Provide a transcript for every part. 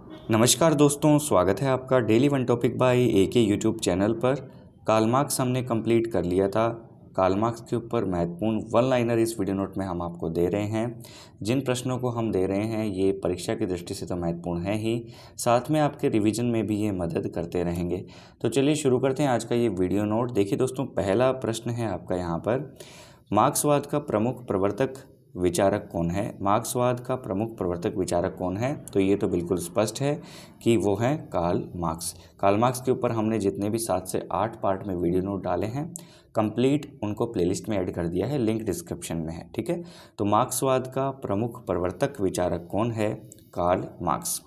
नमस्कार दोस्तों, स्वागत है आपका daily one topic by AK YouTube channel पर। कार्ल मार्क्स हमने कंप्लीट कर लिया था। कार्ल मार्क्स के ऊपर महत्वपूर्ण वन लाइनर इस वीडियो नोट में हम आपको दे रहे हैं। जिन प्रश्नों को हम दे रहे हैं ये परीक्षा की दृष्टि से तो महत्वपूर्ण है ही, साथ में आपके रिवीजन में भी ये मदद करते रहेंगे। तो चलिए शुरू करते हैं आज का ये वीडियो नोट। देखिए दोस्तों, पहला प्रश्न है आपका यहाँ पर, मार्क्सवाद का प्रमुख प्रवर्तक विचारक कौन है? मार्क्सवाद का प्रमुख प्रवर्तक विचारक कौन है? तो ये तो बिल्कुल स्पष्ट है कि वो हैं कार्ल मार्क्स। कार्ल मार्क्स के ऊपर हमने जितने भी 7 से 8 पार्ट में वीडियो नोट डाले हैं, कंप्लीट उनको प्लेलिस्ट में ऐड कर दिया है, लिंक डिस्क्रिप्शन में है। ठीक है, तो मार्क्सवाद का प्रमुख प्रवर्तक विचारक कौन है? Karl Marx.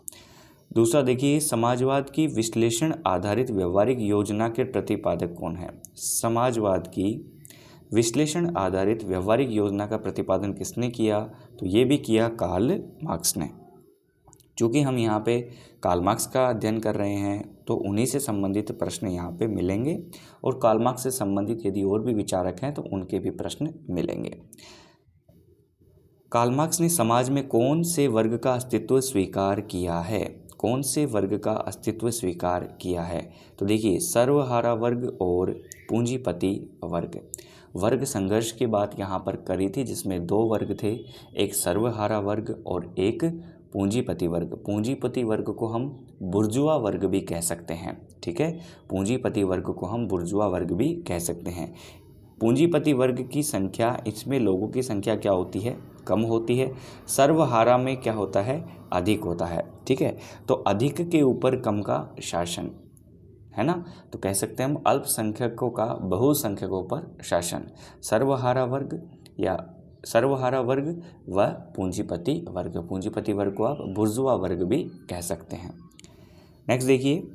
दूसरा देखिए, समाजवाद की विश्लेषण आधारित व्यवहारिक योजना के प्रतिपादक कौन है? समाजवाद की विश्लेषण आधारित व्यवहारिक योजना का प्रतिपादन किसने किया? तो ये भी किया कार्ल मार्क्स ने। चूँकि हम यहाँ पे कार्ल मार्क्स का अध्ययन कर रहे हैं तो उन्हीं से संबंधित प्रश्न यहाँ पे मिलेंगे, और कार्ल मार्क्स से संबंधित यदि और भी विचारक हैं तो उनके भी प्रश्न मिलेंगे। कार्ल मार्क्स ने समाज में कौन से वर्ग का अस्तित्व स्वीकार किया है? कौन से वर्ग का अस्तित्व स्वीकार किया है? तो देखिए, सर्वहारा वर्ग और पूंजीपति वर्ग। वर्ग संघर्ष की बात यहाँ पर करी थी, जिसमें 2 वर्ग थे, एक सर्वहारा वर्ग और एक पूंजीपति वर्ग। पूंजीपति वर्ग को हम बुर्जुआ वर्ग भी कह सकते हैं। ठीक है, पूंजीपति वर्ग को हम बुर्जुआ वर्ग भी कह सकते हैं। पूंजीपति वर्ग की संख्या, इसमें लोगों की संख्या क्या होती है? कम होती है। सर्वहारा में क्या होता है? अधिक होता है। ठीक है, तो अधिक के ऊपर कम का शासन है ना, तो कह सकते हैं हम अल्पसंख्यकों का बहुसंख्यकों पर शासन। सर्वहारा वर्ग या सर्वहारा वर्ग व पूंजीपति वर्ग। पूंजीपति वर्ग को आप बुर्जुआ वर्ग भी कह सकते हैं। नेक्स्ट देखिए,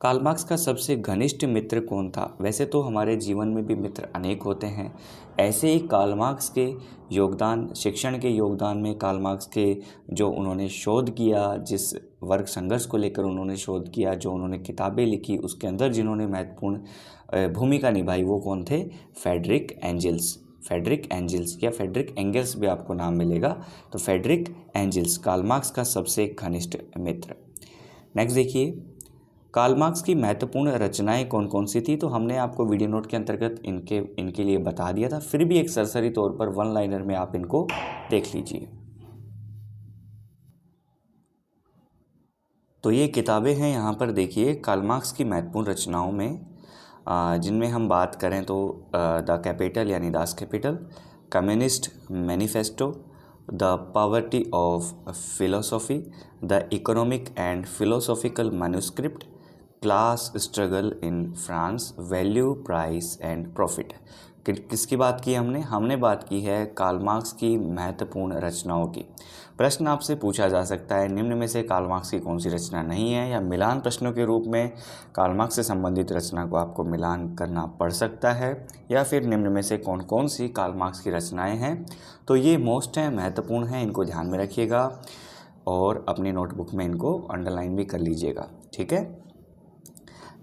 कार्ल मार्क्स का सबसे घनिष्ठ मित्र कौन था? वैसे तो हमारे जीवन में भी मित्र अनेक होते हैं, ऐसे ही कार्ल मार्क्स के योगदान, शिक्षण के योगदान में कार्ल मार्क्स के जो उन्होंने शोध किया, जिस वर्ग संघर्ष को लेकर उन्होंने शोध किया, जो उन्होंने किताबें लिखी, उसके अंदर जिन्होंने महत्वपूर्ण भूमिका निभाई वो कौन थे? Frederick angels. फ्रेडरिक एंजल्स या फ्रेडरिक एंगल्स भी आपको नाम मिलेगा। तो फ्रेडरिक एंजल्स कार्ल मार्क्स का सबसे घनिष्ठ मित्र। नेक्स्ट देखिए, कार्ल मार्क्स की महत्वपूर्ण रचनाएं कौन कौन सी थी? तो हमने आपको वीडियो नोट के अंतर्गत इनके लिए बता दिया था, फिर भी एक सरसरी तौर पर वन लाइनर में आप इनको देख लीजिए। तो ये किताबें हैं यहाँ पर देखिए कार्ल मार्क्स की महत्वपूर्ण रचनाओं में, जिनमें हम बात करें तो द कैपिटल यानी Das Kapital, communist manifesto, the poverty of philosophy, the economic and philosophical manuscript, class struggle in France, value price and profit. किसकी बात की हमने बात की है कार्ल मार्क्स की महत्वपूर्ण रचनाओं की। प्रश्न आपसे पूछा जा सकता है, निम्न में से कार्ल मार्क्स की कौन सी रचना नहीं है, या मिलान प्रश्नों के रूप में कार्ल मार्क्स से संबंधित रचना को आपको मिलान करना पड़ सकता है, या फिर निम्न में से कौन कौन सी कार्ल मार्क्स की रचनाएं हैं। तो ये मोस्ट हैं, महत्वपूर्ण हैं, इनको ध्यान में रखिएगा और अपनी नोटबुक में इनको अंडरलाइन भी कर लीजिएगा। ठीक है,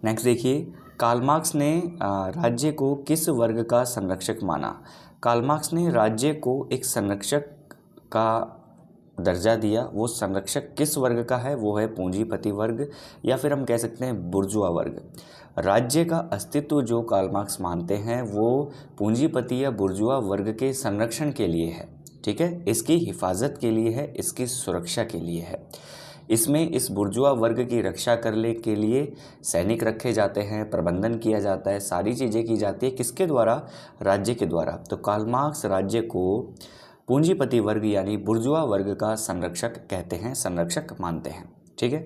नेक्स्ट देखिए, कार्ल मार्क्स ने राज्य को किस वर्ग का संरक्षक माना? कार्ल मार्क्स ने राज्य को एक संरक्षक का दर्जा दिया। वो संरक्षक किस वर्ग का है? वो है पूंजीपति वर्ग, या फिर हम कह सकते हैं बुर्जुआ वर्ग। राज्य का अस्तित्व जो कार्ल मार्क्स मानते हैं वो पूंजीपति या बुर्जुआ वर्ग के संरक्षण के लिए है। ठीक है, इसकी हिफाजत के लिए है, इसकी सुरक्षा के लिए है। इसमें इस बुर्जुआ वर्ग की रक्षा करने के लिए सैनिक रखे जाते हैं, प्रबंधन किया जाता है, सारी चीज़ें की जाती है। किसके द्वारा? राज्य के द्वारा। तो कार्ल मार्क्स राज्य को पूंजीपति वर्ग यानी बुर्जुआ वर्ग का संरक्षक कहते हैं, संरक्षक मानते हैं। ठीक है,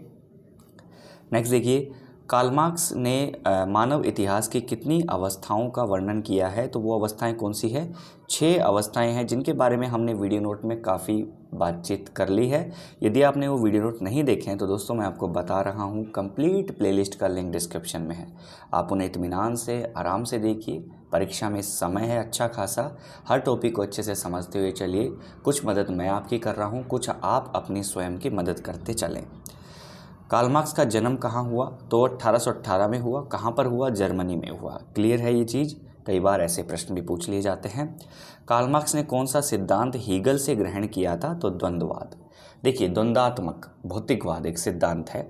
नेक्स्ट देखिए, कार्ल मार्क्स ने मानव इतिहास की कितनी अवस्थाओं का वर्णन किया है? तो वो अवस्थाएं कौन सी है? 6 अवस्थाएं हैं, जिनके बारे में हमने वीडियो नोट में काफ़ी बातचीत कर ली है। यदि आपने वो वीडियो नोट नहीं देखे हैं तो दोस्तों मैं आपको बता रहा हूँ, कंप्लीट प्लेलिस्ट का लिंक डिस्क्रिप्शन में है। आप उन्हें इत्मीनान से आराम से देखिए। परीक्षा में समय है अच्छा खासा, हर टॉपिक को अच्छे से समझते हुए चलिए। कुछ मदद मैं आपकी कर रहा हूँ, कुछ आप अपनी स्वयं की मदद करते चलें। कार्ल मार्क्स का जन्म कहाँ हुआ? तो 1818 में हुआ। कहाँ पर हुआ? जर्मनी में हुआ। क्लियर है ये चीज़? कई बार ऐसे प्रश्न भी पूछ लिए जाते हैं। कार्ल मार्क्स ने कौन सा सिद्धांत हीगल से ग्रहण किया था? तो द्वंद्ववाद। देखिए, द्वंद्वात्मक भौतिकवाद एक सिद्धांत है।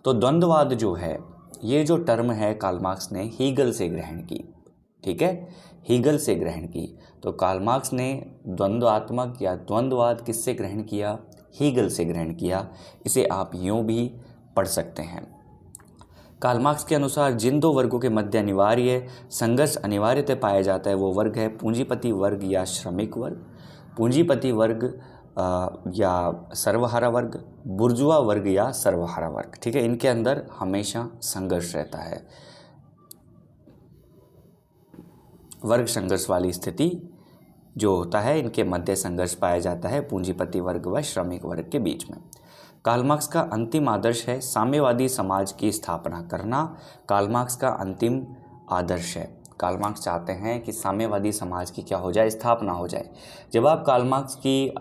तो द्वंद्ववाद जो है, ये जो टर्म है कार्ल मार्क्स ने हीगल से ग्रहण की, ठीक है, हीगल से ग्रहण की। तो कार्ल मार्क्स ने द्वंद्वात्मक या द्वंद्ववाद किससे ग्रहण किया? हीगल से ग्रहण किया। इसे आप यूँ भी पढ़ सकते हैं। कार्ल मार्क्स के अनुसार जिन दो वर्गों के मध्य अनिवार्य संघर्ष अनिवार्यतः पाया जाता है वो वर्ग है पूंजीपति वर्ग या श्रमिक वर्ग, पूंजीपति वर्ग या सर्वहारा वर्ग, बुर्जुआ वर्ग या सर्वहारा वर्ग, ठीक है। इनके अंदर हमेशा संघर्ष रहता है, वर्ग संघर्ष वाली स्थिति जो होता है, इनके मध्य संघर्ष पाया जाता है पूंजीपति वर्ग व श्रमिक वर्ग के बीच में। कार्ल मार्क्स का अंतिम आदर्श है साम्यवादी समाज की स्थापना करना। कार्ल मार्क्स का अंतिम आदर्श है, कार्ल मार्क्स चाहते हैं कि साम्यवादी समाज की क्या हो जाए? स्थापना हो जाए। जब आप कार्ल मार्क्स की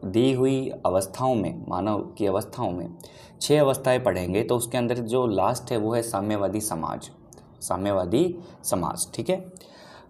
दी हुई अवस्थाओं में, मानव की अवस्थाओं में 6 अवस्थाएं पढ़ेंगे तो उसके अंदर जो लास्ट है वो है साम्यवादी समाज, साम्यवादी समाज, ठीक है।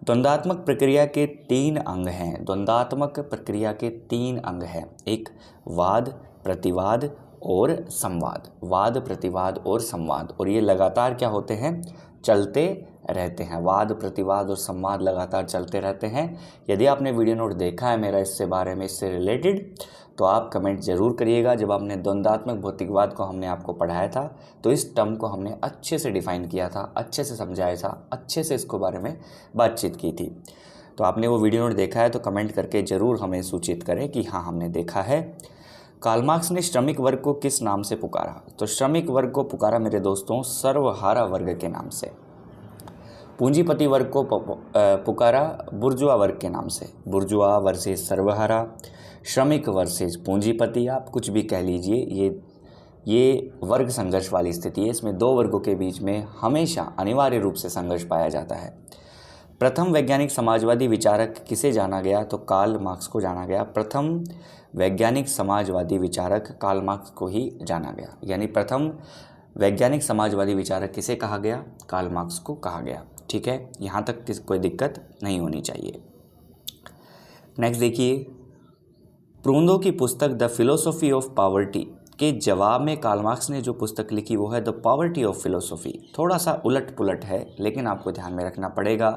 द्वंद्वात्मक प्रक्रिया के 3 अंग हैं, द्वंद्वात्मक प्रक्रिया के 3 अंग हैं, एक वाद, प्रतिवाद और संवाद, वाद, प्रतिवाद और संवाद, और ये लगातार क्या होते हैं? चलते रहते हैं। वाद, प्रतिवाद और संवाद लगातार चलते रहते हैं। यदि आपने वीडियो नोट देखा है मेरा इससे बारे में, इससे रिलेटेड, तो आप कमेंट ज़रूर करिएगा। जब आपने द्वंद्वात्मक भौतिकवाद को हमने आपको पढ़ाया था तो इस टर्म को हमने अच्छे से डिफाइन किया था, अच्छे से समझाया था, अच्छे से इसको बारे में बातचीत की थी। तो आपने वो वीडियो नोट देखा है तो कमेंट करके ज़रूर हमें सूचित करें कि हाँ हमने देखा है। कार्ल मार्क्स ने श्रमिक वर्ग को किस नाम से पुकारा? तो श्रमिक वर्ग को पुकारा मेरे दोस्तों सर्वहारा वर्ग के नाम से। पूंजीपति वर्ग को पुकारा बुर्जुआ वर्ग के नाम से, बुर्जुआ वर्सेस सर्वहारा, श्रमिक वर्सेस पूंजीपति, आप कुछ भी कह लीजिए। ये वर्ग संघर्ष वाली स्थिति है। इसमें 2 वर्गों के बीच में हमेशा अनिवार्य रूप से संघर्ष पाया जाता है। प्रथम वैज्ञानिक समाजवादी विचारक किसे जाना गया? तो कार्ल मार्क्स को जाना गया। प्रथम वैज्ञानिक समाजवादी विचारक कार्ल मार्क्स को ही जाना गया, यानी प्रथम वैज्ञानिक समाजवादी विचारक किसे कहा गया? कार्ल मार्क्स को कहा गया, ठीक है। यहाँ तक कोई दिक्कत नहीं होनी चाहिए। नेक्स्ट देखिए, प्रूंदो की पुस्तक द फिलोसॉफी ऑफ पॉवर्टी के जवाब में कार्ल मार्क्स ने जो पुस्तक लिखी वो है द पॉवर्टी ऑफ फिलोसॉफी। थोड़ा सा उलट पुलट है लेकिन आपको ध्यान में रखना पड़ेगा।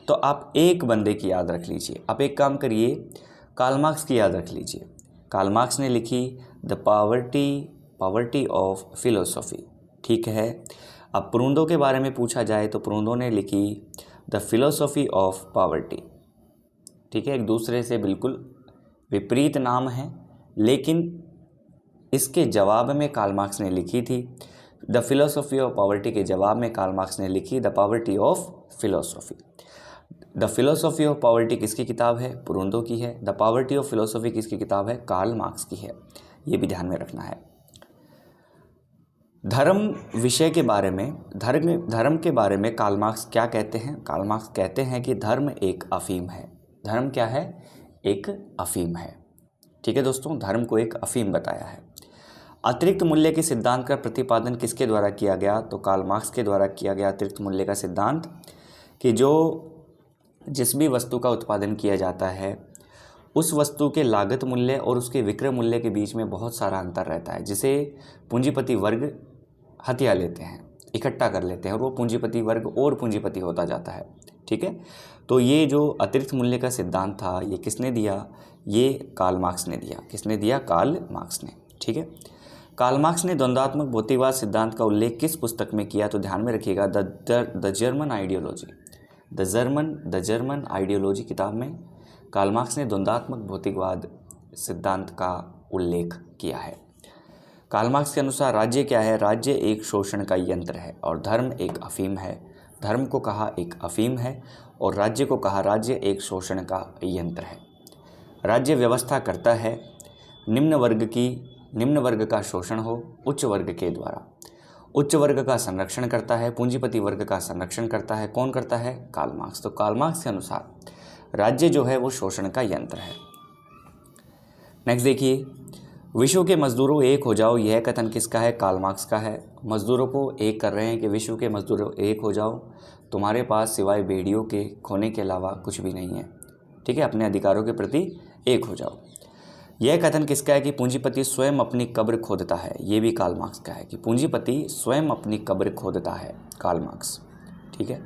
तो आप एक बंदे की याद रख लीजिए, आप एक काम करिए, कार्ल मार्क्स की याद रख लीजिए। कार्ल मार्क्स ने लिखी द पॉवर्टी ऑफ फिलोसॉफी, ठीक है। अब प्रूंदो के बारे में पूछा जाए तो प्रूंदो ने लिखी द फिलोसॉफी ऑफ पॉवर्टी, ठीक है। एक दूसरे से बिल्कुल विपरीत नाम है, लेकिन इसके जवाब में कार्ल मार्क्स ने लिखी थी द फिलोसॉफी ऑफ पॉवर्टी के जवाब में कार्ल मार्क्स ने लिखी the poverty of philosophy. The philosophy of poverty किसकी किताब है? प्रूंदो की है। द पॉवर्टी ऑफ फिलोसॉफी किसकी किताब है? कार्ल मार्क्स की है। ये भी ध्यान में रखना है। धर्म विषय के बारे में, धर्म के बारे में कार्ल मार्क्स क्या कहते हैं? कार्ल मार्क्स कहते हैं कि धर्म एक अफीम है। धर्म क्या है? एक अफीम है, ठीक है दोस्तों। धर्म को एक अफीम बताया है। अतिरिक्त मूल्य के सिद्धांत का प्रतिपादन किसके द्वारा किया गया? तो कार्ल मार्क्स के द्वारा किया गया अतिरिक्त मूल्य का सिद्धांत कि जिस भी वस्तु का उत्पादन किया जाता है उस वस्तु के लागत मूल्य और उसके विक्रय मूल्य के बीच में बहुत सारा अंतर रहता है, जिसे पूंजीपति वर्ग हथिया लेते हैं, इकट्ठा कर लेते हैं और वो पूंजीपति वर्ग और पूंजीपति होता जाता है, ठीक है। तो ये जो अतिरिक्त मूल्य का सिद्धांत था ये किसने दिया? ये कार्ल मार्क्स ने दिया। किसने दिया? कार्ल मार्क्स ने, ठीक है। कार्ल मार्क्स ने द्वंद्वात्मक भौतिकवाद सिद्धांत का उल्लेख किस पुस्तक में किया? तो ध्यान में रखिएगा the German ideology, the German ideology किताब में कार्ल मार्क्स ने द्वंद्वात्मक भौतिकवाद सिद्धांत का उल्लेख किया है। कार्ल मार्क्स के अनुसार राज्य क्या है? राज्य एक शोषण का यंत्र है और धर्म एक अफीम है। धर्म को कहा एक अफीम है और राज्य को कहा राज्य एक शोषण का यंत्र है। राज्य व्यवस्था करता है निम्न वर्ग का शोषण हो उच्च वर्ग के द्वारा, उच्च वर्ग का संरक्षण करता है, पूंजीपति वर्ग का संरक्षण करता है। कौन करता है? Karl Marx. तो कार्ल मार्क्स के अनुसार राज्य जो है वो शोषण का यंत्र है। नेक्स्ट देखिए, विश्व के मजदूरों एक हो जाओ, यह कथन किसका है? कार्ल मार्क्स का है। मजदूरों को एक कर रहे हैं कि विश्व के मजदूरों एक हो जाओ, तुम्हारे पास सिवाय बेड़ियों के खोने के अलावा कुछ भी नहीं है, ठीक है। अपने अधिकारों के प्रति एक हो जाओ। यह कथन किसका है कि पूंजीपति स्वयं अपनी कब्र खोदता है? ये भी कार्ल मार्क्स का है कि पूंजीपति स्वयं अपनी कब्र खोदता है, कार्ल मार्क्स। ठीक है,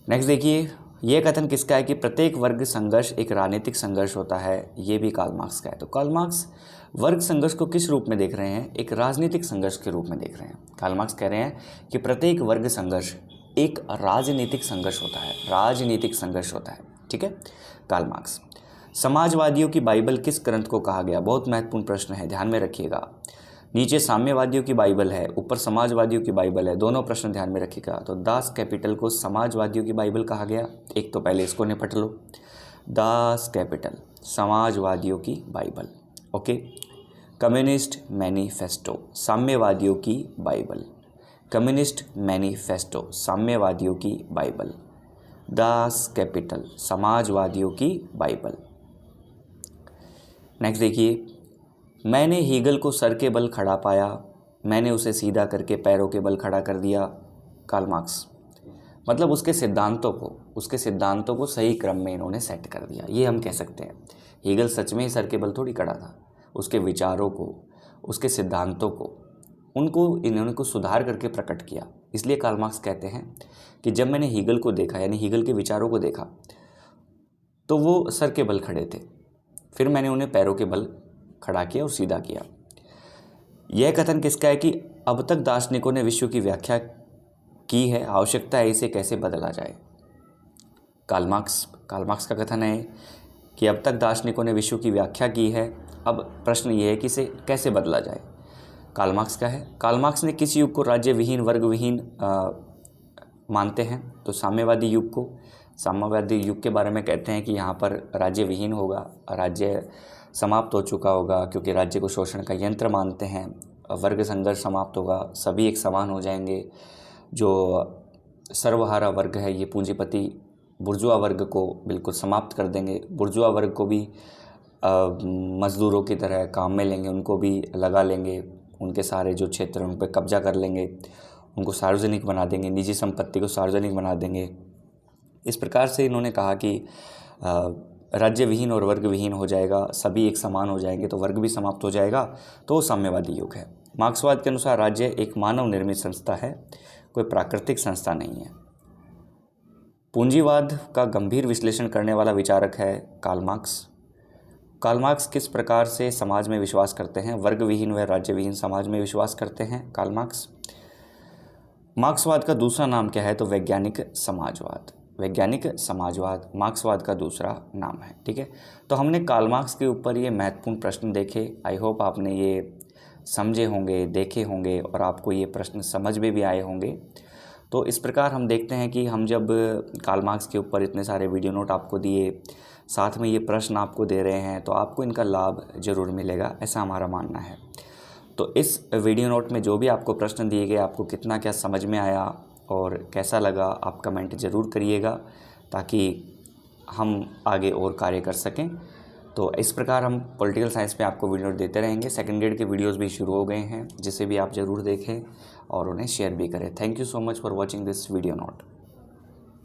नेक्स्ट देखिए, यह कथन किसका है कि प्रत्येक वर्ग संघर्ष एक राजनीतिक संघर्ष होता है? ये भी कार्ल मार्क्स का है। तो कार्ल मार्क्स वर्ग संघर्ष को किस रूप में देख रहे हैं? एक राजनीतिक संघर्ष के रूप में देख रहे हैं। कार्ल मार्क्स कह रहे हैं कि प्रत्येक वर्ग संघर्ष एक राजनीतिक संघर्ष होता है, राजनीतिक संघर्ष होता है। ठीक है, कार्ल मार्क्स। समाजवादियों की बाइबल किस ग्रंथ को कहा गया? बहुत महत्वपूर्ण प्रश्न है, ध्यान में रखिएगा। नीचे साम्यवादियों की बाइबल है, ऊपर समाजवादियों की बाइबल है, दोनों प्रश्न ध्यान में रखिएगा। तो दास कैपिटल को समाजवादियों की बाइबल कहा गया, एक तो पहले इसको निपट लो। दास कैपिटल समाजवादियों की बाइबल, ओके। कम्युनिस्ट मैनिफेस्टो साम्यवादियों की बाइबल, कम्युनिस्ट मैनिफेस्टो साम्यवादियों की बाइबल, दास कैपिटल समाजवादियों की बाइबल। नेक्स्ट देखिए, मैंने हीगल को सर के बल खड़ा पाया, मैंने उसे सीधा करके पैरों के बल खड़ा कर दिया, कार्ल मार्क्स। मतलब उसके सिद्धांतों को सही क्रम में इन्होंने सेट कर दिया, ये हम कह सकते हैं। हीगल सच में ही सर के बल थोड़ी खड़ा था, उसके विचारों को, उसके सिद्धांतों को, उनको इन्होंने कुछ सुधार करके प्रकट किया। इसलिए कार्ल मार्क्स कहते हैं कि जब मैंने हीगल को देखा, यानी हीगल के विचारों को देखा, तो वो सर के बल खड़े थे, फिर मैंने उन्हें पैरों के बल खड़ा किया और सीधा किया। यह कथन किसका है कि अब तक दार्शनिकों ने विश्व की व्याख्या की है, आवश्यकता है इसे कैसे बदला जाए? कार्ल मार्क्स का कथन है कि अब तक दार्शनिकों ने विश्व की व्याख्या की है, अब प्रश्न ये है कि इसे कैसे बदला जाए। कार्ल मार्क्स का है। कार्ल मार्क्स ने किस युग को राज्य विहीन वर्ग विहीन मानते हैं? तो साम्यवादी युग को। साम्यवादी युग के बारे में कहते हैं कि यहाँ पर राज्य विहीन होगा, राज्य समाप्त हो चुका होगा, क्योंकि राज्य को शोषण का यंत्र मानते हैं। वर्ग संघर्ष समाप्त होगा, सभी एक समान हो जाएंगे। जो सर्वहारा वर्ग है, ये पूंजीपति बुर्जुआ वर्ग को बिल्कुल समाप्त कर देंगे। बुर्जुआ वर्ग को भी मजदूरों की तरह काम में लेंगे, उनको भी लगा लेंगे, उनके सारे जो क्षेत्र उन पर कब्जा कर लेंगे, उनको सार्वजनिक बना देंगे, निजी संपत्ति को सार्वजनिक बना देंगे। इस प्रकार से इन्होंने कहा कि राज्य विहीन और वर्ग विहीन हो जाएगा, सभी एक समान हो जाएंगे, तो वर्ग भी समाप्त हो जाएगा, तो साम्यवादी युग है। मार्क्सवाद के अनुसार राज्य एक मानव निर्मित संस्था है, कोई प्राकृतिक संस्था नहीं है। पूंजीवाद का गंभीर विश्लेषण करने वाला विचारक है कार्ल मार्क्स। कार्ल मार्क्स किस प्रकार से समाज में विश्वास करते हैं? वर्ग विहीन व राज्य विहीन समाज में विश्वास करते हैं कार्ल मार्क्स। मार्क्सवाद का दूसरा नाम क्या है? तो वैज्ञानिक समाजवाद। वैज्ञानिक समाजवाद मार्क्सवाद का दूसरा नाम है। ठीक है, तो हमने कार्ल मार्क्स के ऊपर ये महत्वपूर्ण प्रश्न देखे। आई होप आपने ये समझे होंगे, देखे होंगे और आपको ये प्रश्न समझ में भी आए होंगे। तो इस प्रकार हम देखते हैं कि हम जब कार्ल मार्क्स के ऊपर इतने सारे वीडियो नोट आपको दिए, साथ में ये प्रश्न आपको दे रहे हैं, तो आपको इनका लाभ ज़रूर मिलेगा, ऐसा हमारा मानना है। तो इस वीडियो नोट में जो भी आपको प्रश्न दिए गए, आपको कितना क्या समझ में आया और कैसा लगा, आप कमेंट ज़रूर करिएगा, ताकि हम आगे और कार्य कर सकें। तो इस प्रकार हम पॉलिटिकल साइंस पे आपको वीडियो देते रहेंगे। सेकंड ग्रेड के वीडियोस भी शुरू हो गए हैं, जिसे भी आप ज़रूर देखें और उन्हें शेयर भी करें। Thank you so much for watching this video note.